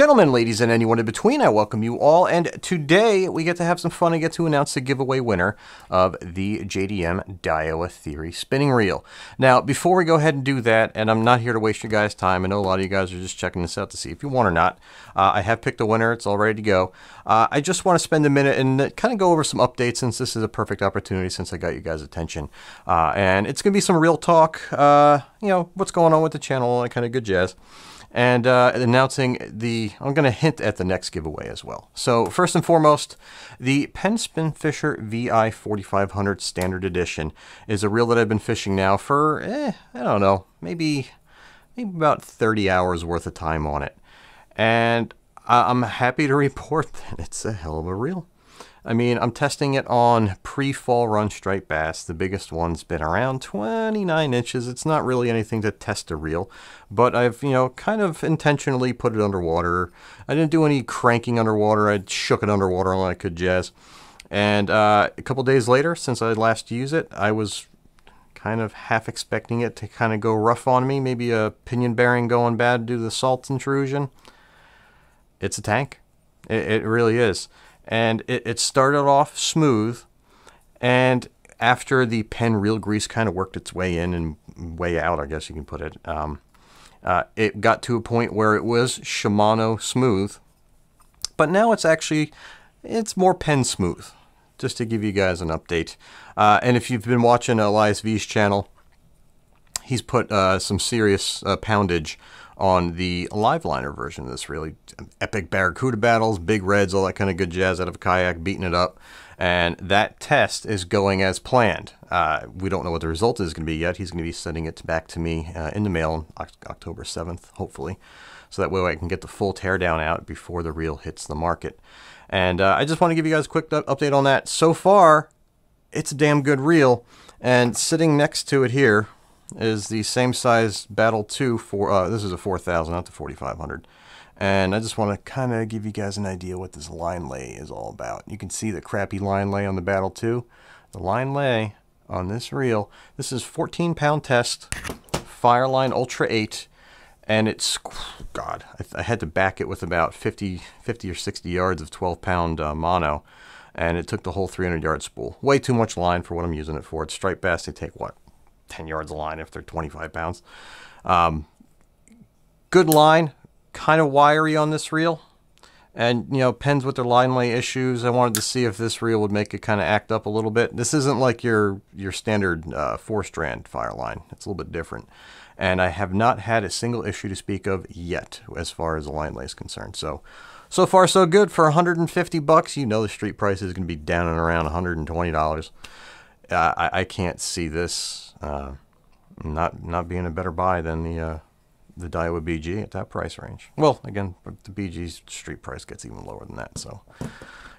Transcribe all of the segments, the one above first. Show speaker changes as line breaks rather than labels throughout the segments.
Gentlemen, ladies, and anyone in between, I welcome you all, and today we get to have some fun and get to announce the giveaway winner of the JDM Daiwa Theory spinning reel. Now, before we go ahead and do that, and I'm not here to waste your guys' time, I know a lot of you guys are just checking this out to see if you want or not. I have picked a winner, it's all ready to go. I just want to spend a minute and kind of go over some updates since this is a perfect opportunity since I got you guys' attention. And it's going to be some real talk, you know, what's going on with the channel, all that kind of good jazz. And announcing I'm going to hint at the next giveaway as well. So first and foremost, the Penn Spin Fisher VI 4500 Standard Edition is a reel that I've been fishing now for, I don't know, maybe about 30 hours worth of time on it. And I'm happy to report that it's a hell of a reel. I mean, I'm testing it on pre-fall run striped bass. The biggest one's been around 29 inches. It's not really anything to test a reel, but I've, you know, kind of intentionally put it underwater. I didn't do any cranking underwater. I shook it underwater all I could jazz. And a couple days later, since I last used it, I was kind of half expecting it to kind of go rough on me. Maybe a pinion bearing going bad due to the salt intrusion. It's a tank. It really is. And it started off smooth, and after the Penn reel grease kind of worked its way in and way out, I guess you can put it, it got to a point where it was Shimano smooth, but now it's more Penn smooth, just to give you guys an update. And if you've been watching Elias V's channel, he's put some serious poundage on the live liner version of this really epic barracuda battles, big reds, all that kind of good jazz out of a kayak, beating it up. And that test is going as planned. We don't know what the result is going to be yet. He's going to be sending it back to me in the mail on October 7th, hopefully. So that way I can get the full teardown out before the reel hits the market. And I just want to give you guys a quick update on that. So far, it's a damn good reel. And sitting next to it here is the same size Battle 2 for, this is a 4000, not the 4500. And I just want to kind of give you guys an idea what this line lay is all about. You can see the crappy line lay on the Battle 2. The line lay on this reel, this is 14-pound test, Fireline Ultra 8, and it's, God, I had to back it with about 50 or 60 yards of 12-pound mono, and it took the whole 300-yard spool. Way too much line for what I'm using it for. It's striped bass, they take, what, 10 yards of line if they're 25 pounds. Good line, kind of wiry on this reel. And, you know, Penns with their line lay issues, I wanted to see if this reel would make it kind of act up a little bit. This isn't like your standard 4-strand Fireline. It's a little bit different. And I have not had a single issue to speak of yet as far as the line lay is concerned. So far so good. For 150 bucks, you know the street price is going to be down and around $120. I can't see this not being a better buy than the Daiwa BG at that price range. Well, again, the BG's street price gets even lower than that. So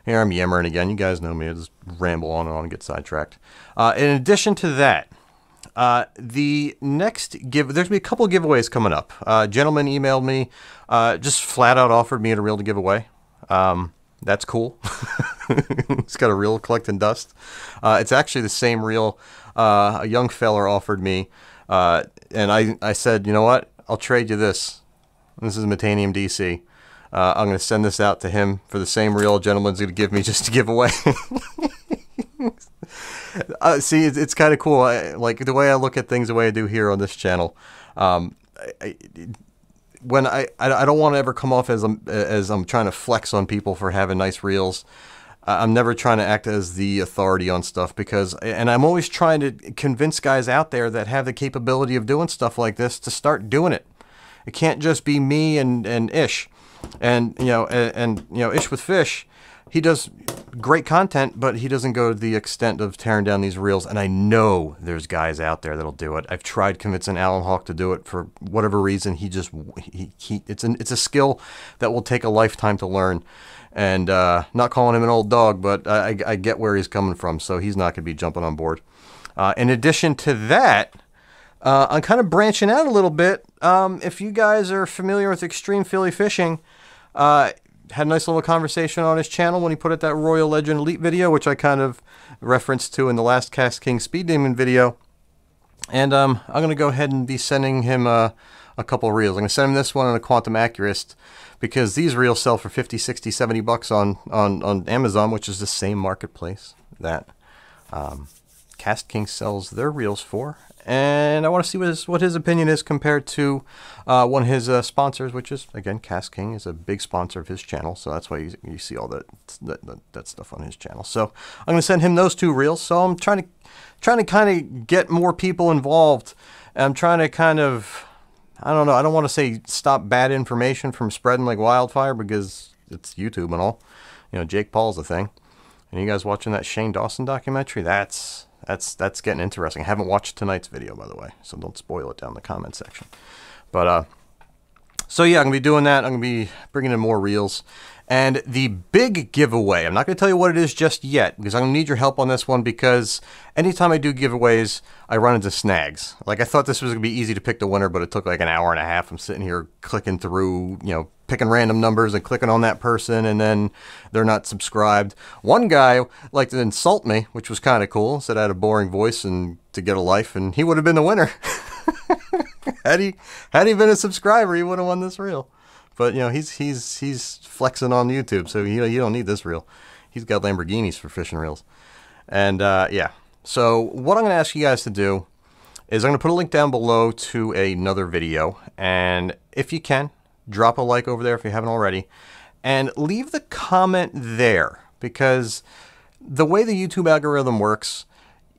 here I'm yammering again. You guys know me. I just ramble on and get sidetracked. In addition to that, the next there's going to be a couple of giveaways coming up. A gentleman emailed me, just flat out offered me a reel to give away. That's cool. It's got a reel collecting dust. It's actually the same reel a young feller offered me. And I said, you know what? I'll trade you this. This is Metanium DC. I'm going to send this out to him for the same reel a gentleman's going to give me just to give away. See, it's kind of cool. Like the way I look at things, the way I do here on this channel. When I don't want to ever come off as I'm trying to flex on people for having nice reels. I'm never trying to act as the authority on stuff and I'm always trying to convince guys out there that have the capability of doing stuff like this to start doing it. It can't just be me and Ish, and you know Ish with Fish. He does great content, but he doesn't go to the extent of tearing down these reels. And I know there's guys out there that'll do it. I've tried convincing Alan Hawk to do it for whatever reason. It's a skill that will take a lifetime to learn. And not calling him an old dog, but I get where he's coming from, so he's not going to be jumping on board. In addition to that, I'm kind of branching out a little bit. If you guys are familiar with Extreme Philly Fishing, had a nice little conversation on his channel when he put out that Royal Legend Elite video, which I kind of referenced to in the last Cast King Speed Demon video. And I'm going to go ahead and be sending him a a couple of reels. I'm going to send him this one and a Quantum Accurist because these reels sell for 50, 60, 70 bucks on Amazon, which is the same marketplace that Cast King sells their reels for. And I want to see what his opinion is compared to one of his sponsors, which is, again, Cast King is a big sponsor of his channel. So that's why you see all that stuff on his channel. So I'm going to send him those 2 reels. So I'm trying to kind of get more people involved. I'm trying to kind of, I don't know, I don't want to say stop bad information from spreading like wildfire because it's YouTube and all. You know, Jake Paul's a thing. And you guys watching that Shane Dawson documentary, that's getting interesting. I haven't watched tonight's video, by the way, so don't spoil it down in the comment section. But, so yeah, I'm going to be doing that. I'm going to be bringing in more reels. And the big giveaway, I'm not going to tell you what it is just yet, because I'm going to need your help on this one, because anytime I do giveaways, I run into snags. Like, I thought this was going to be easy to pick the winner, but it took like an hour and a half. I'm sitting here clicking through, you know, picking random numbers and clicking on that person, and then they're not subscribed. One guy liked to insult me, which was kind of cool. Said I had a boring voice and to get a life, and he would have been the winner. had he been a subscriber, he would have won this reel. But you know, he's flexing on YouTube, so you don't need this reel. He's got Lamborghinis for fishing reels. And yeah, so what I'm going to ask you guys to do is I'm going to put a link down below to another video, and if you can, drop a like over there if you haven't already, and leave the comment there, because the way the YouTube algorithm works,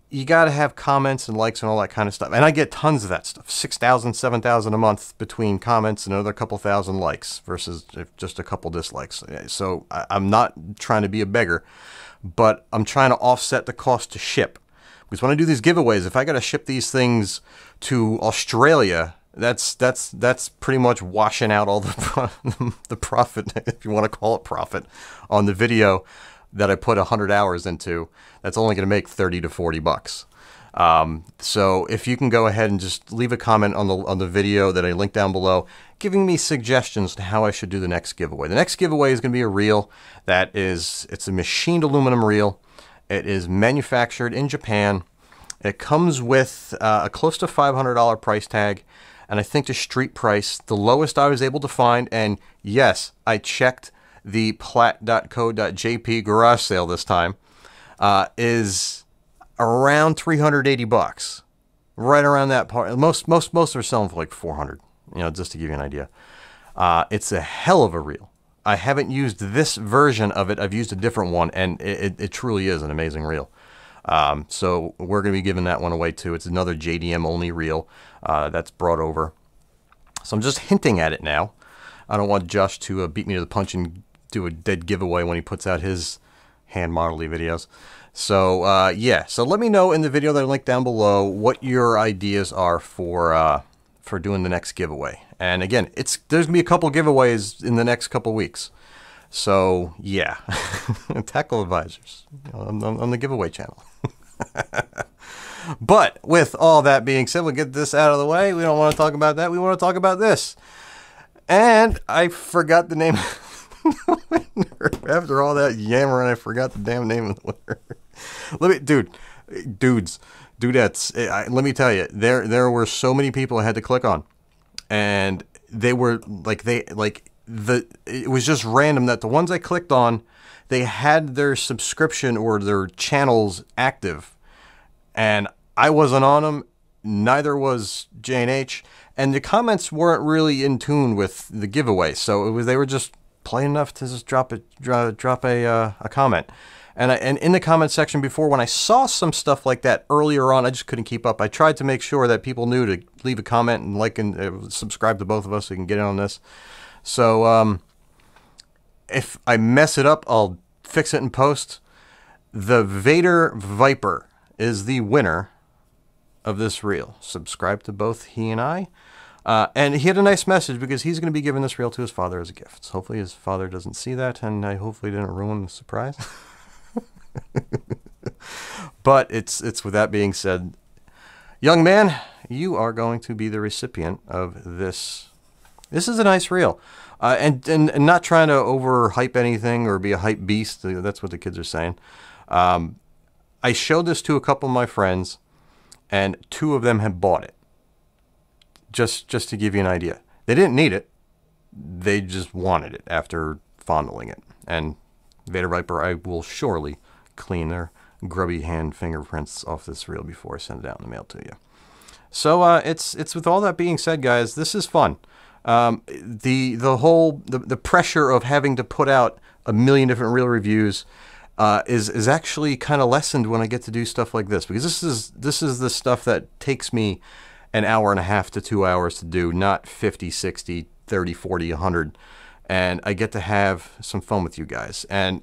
you got to have comments and likes and all that kind of stuff. And I get tons of that stuff, 6,000, 7,000 a month between comments and another couple thousand likes versus just a couple dislikes. So I'm not trying to be a beggar, but I'm trying to offset the cost to ship. Because when I do these giveaways, if I got to ship these things to Australia, that's pretty much washing out all the profit, if you want to call it profit, on the video that I put 100 hours into. That's only going to make 30 to 40 bucks. So if you can go ahead and just leave a comment on the video that I linked down below, giving me suggestions to how I should do the next giveaway. The next giveaway is going to be a reel it's a machined aluminum reel. It is manufactured in Japan. It comes with a close to $500 price tag. And I think the street price, the lowest I was able to find, and yes, I checked the plat.co.jp garage sale this time, is around 380 bucks. Right around that part. Most are selling for like 400, you know, just to give you an idea. It's a hell of a reel. I haven't used this version of it. I've used a different one, and it truly is an amazing reel. So we're going to be giving that one away too. It's another JDM only reel that's brought over. So I'm just hinting at it now. I don't want Josh to beat me to the punch and do a dead giveaway when he puts out his hand model-y videos. So yeah, so let me know in the video that I linked down below what your ideas are for doing the next giveaway. And again, there's going to be a couple giveaways in the next couple weeks. So yeah, Tackle Advisors on the giveaway channel. But with all that being said, we'll get this out of the way. We don't want to talk about that. We want to talk about this. And I forgot the name of the winner. After all that yammering, I forgot the damn name of the winner. Dudettes. Let me tell you, there were so many people I had to click on, and they were it was just random that the ones I clicked on, they had their subscription or their channels active, and I wasn't on them. Neither was J&H, and the comments weren't really in tune with the giveaway. So they were just plain enough to just drop a comment. And in the comment section before, when I saw some stuff like that earlier on, I just couldn't keep up. I tried to make sure that people knew to leave a comment and like and subscribe to both of us so you can get in on this. So if I mess it up, I'll fix it in post. The Vader Viper is the winner of this reel. Subscribe to both he and I. And he had a nice message because he's going to be giving this reel to his father as a gift. So hopefully his father doesn't see that, and I hopefully didn't ruin the surprise. But it's with that being said, young man, you are going to be the recipient of this. This is a nice reel. And not trying to overhype anything or be a hype beast. That's what the kids are saying. I showed this to a couple of my friends, and 2 of them have bought it. just to give you an idea. They didn't need it. They just wanted it after fondling it. And Vader Viper, I will surely clean their grubby hand fingerprints off this reel before I send it out in the mail to you. So it's with all that being said, guys, this is fun. The pressure of having to put out a million different reel reviews is actually kind of lessened when I get to do stuff like this, because this is the stuff that takes me an hour and a half to 2 hours to do, not 50, 60, 30, 40, 100. And I get to have some fun with you guys. And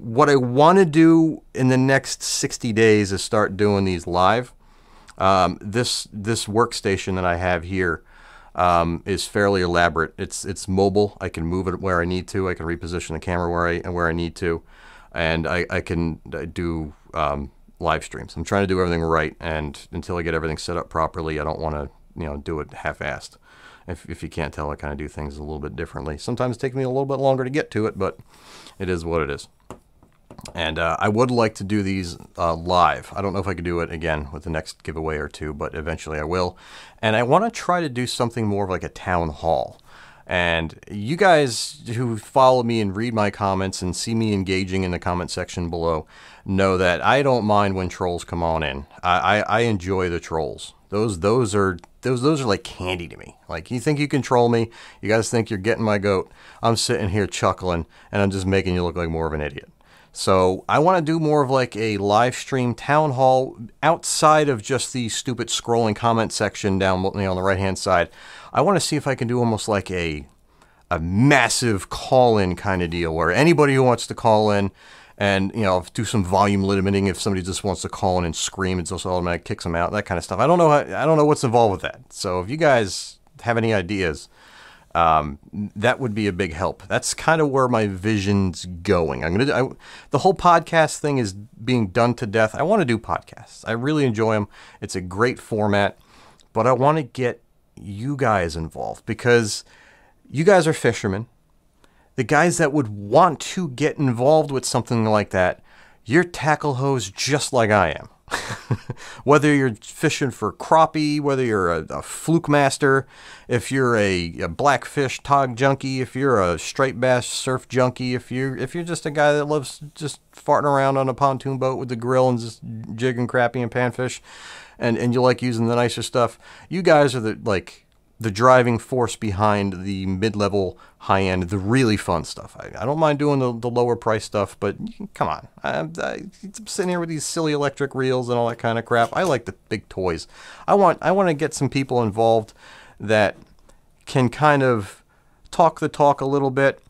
what I want to do in the next 60 days is start doing these live. This workstation that I have here is fairly elaborate. It's mobile. I can move it where I need to. I can reposition the camera where I need to, and I can do live streams. I'm trying to do everything right, and until I get everything set up properly, I don't want to do it half-assed. If you can't tell, I kind of do things a little bit differently. Sometimes it takes me a little bit longer to get to it, but it is what it is. And I would like to do these live. I don't know if I could do it again with the next giveaway or two, but eventually I will. And I want to try to do something more of like a town hall. And you guys who follow me and read my comments and see me engaging in the comment section below know that I don't mind when trolls come on in. I enjoy the trolls. Those are like candy to me. Like, you think you can troll me, you guys think you're getting my goat. I'm sitting here chuckling, and I'm just making you look like more of an idiot. So I want to do more of like a live stream town hall outside of just the stupid scrolling comment section down on the right hand side. I want to see if I can do almost like a massive call-in kind of deal where anybody who wants to call in and, do some volume limiting. If somebody just wants to call in and scream, it just automatically kicks them out, that kind of stuff. I don't know what's involved with that. So if you guys have any ideas, that would be a big help. That's kind of where my vision's going. The whole podcast thing is being done to death. I want to do podcasts. I really enjoy them. It's a great format, but I want to get you guys involved because you guys are fishermen. The guys that would want to get involved with something like that, you're tackle hose just like I am. Whether you're fishing for crappie, whether you're a fluke master, if you're a blackfish tog junkie, if you're a striped bass surf junkie, if you're just a guy that loves just farting around on a pontoon boat with the grill and just jigging crappie and panfish, and you like using the nicer stuff, you guys are the driving force behind the mid-level, high-end, the really fun stuff. I don't mind doing the lower price stuff, but come on. I'm sitting here with these silly electric reels and all that kind of crap. I like the big toys. I want to get some people involved that can kind of talk the talk a little bit.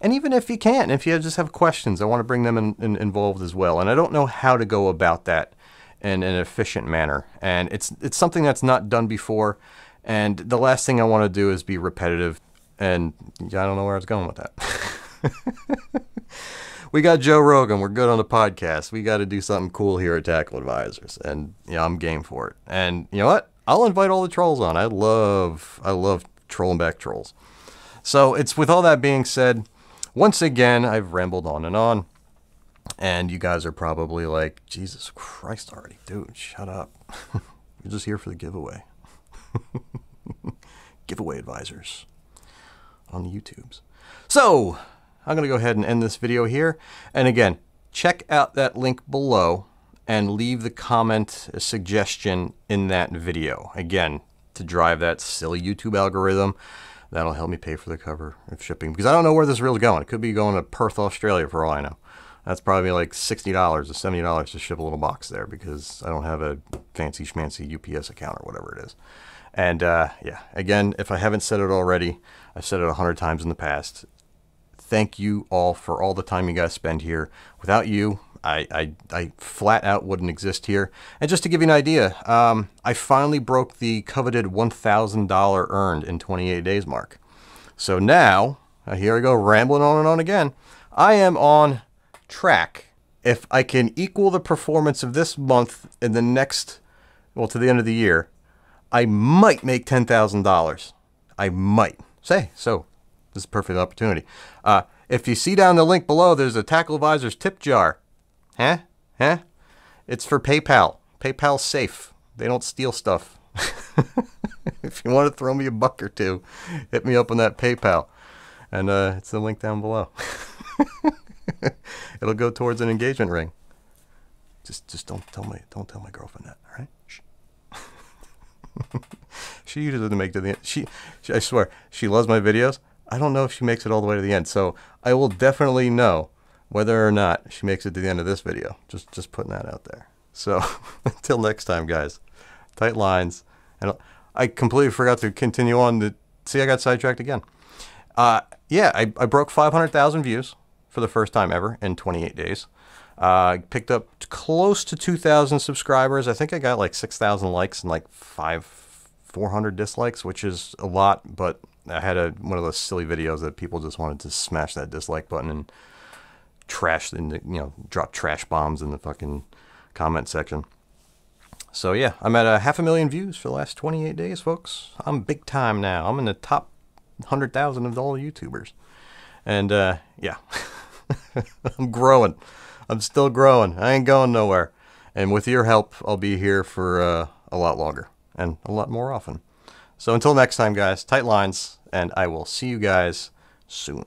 And even if you can't, if you just have questions, I want to bring them involved as well. And I don't know how to go about that in an efficient manner. And it's something that's not done before. And the last thing I want to do is be repetitive, and I don't know where I was going with that. We got Joe Rogan. We're good on the podcast. We got to do something cool here at Tackle Advisors, and I'm game for it. And you know what? I'll invite all the trolls on. I love trolling back trolls. So it's with all that being said, once again, I've rambled on, and you guys are probably like, Jesus Christ already, dude, shut up. You're just here for the giveaway. Giveaway advisors on the YouTubes. So I'm going to go ahead and end this video here. And again, check out that link below and leave the comment, a suggestion in that video. Again, to drive that silly YouTube algorithm. That'll help me pay for the cover of shipping. Because I don't know where this reel's going. It could be going to Perth, Australia for all I know. That's probably like $60 or $70 to ship a little box there because I don't have a fancy schmancy UPS account or whatever it is. And yeah, again, if I haven't said it already, I've said it 100 times in the past. Thank you all for all the time you guys spend here. Without you, I flat out wouldn't exist here. And just to give you an idea, I finally broke the coveted $1,000 earned in 28 days mark. So now, here I go rambling on and on again. I am on track. If I can equal the performance of this month in the next, well, to the end of the year, I might make $10,000. I might. So this is a perfect opportunity. If you see down the link below, there's a Tackle Advisors tip jar. Huh? It's for PayPal. PayPal's safe. They don't steal stuff. If you want to throw me a buck or two, hit me up on that PayPal. And it's the link down below. It'll go towards an engagement ring. Just don't tell my girlfriend that, all right? Shh. She usually doesn't make it to the end. She, I swear, she loves my videos. I don't know if she makes it all the way to the end, so I will definitely know whether or not she makes it to the end of this video. Just putting that out there. So until next time, guys, tight lines. And I completely forgot to continue on to see. I got sidetracked again. Yeah, I broke 500,000 views for the first time ever in 28 days. Picked up close to 2,000 subscribers. I think I got like 6,000 likes and like 400 dislikes, which is a lot, but I had one of those silly videos that people just wanted to smash that dislike button and trash, and drop trash bombs in the fucking comment section. So yeah, I'm at 500,000 views for the last 28 days, folks. I'm big time now. I'm in the top 100,000 of all YouTubers. And yeah, I'm growing. I'm still growing. I ain't going nowhere. And with your help, I'll be here for a lot longer and a lot more often. So until next time, guys, tight lines, and I will see you guys soon.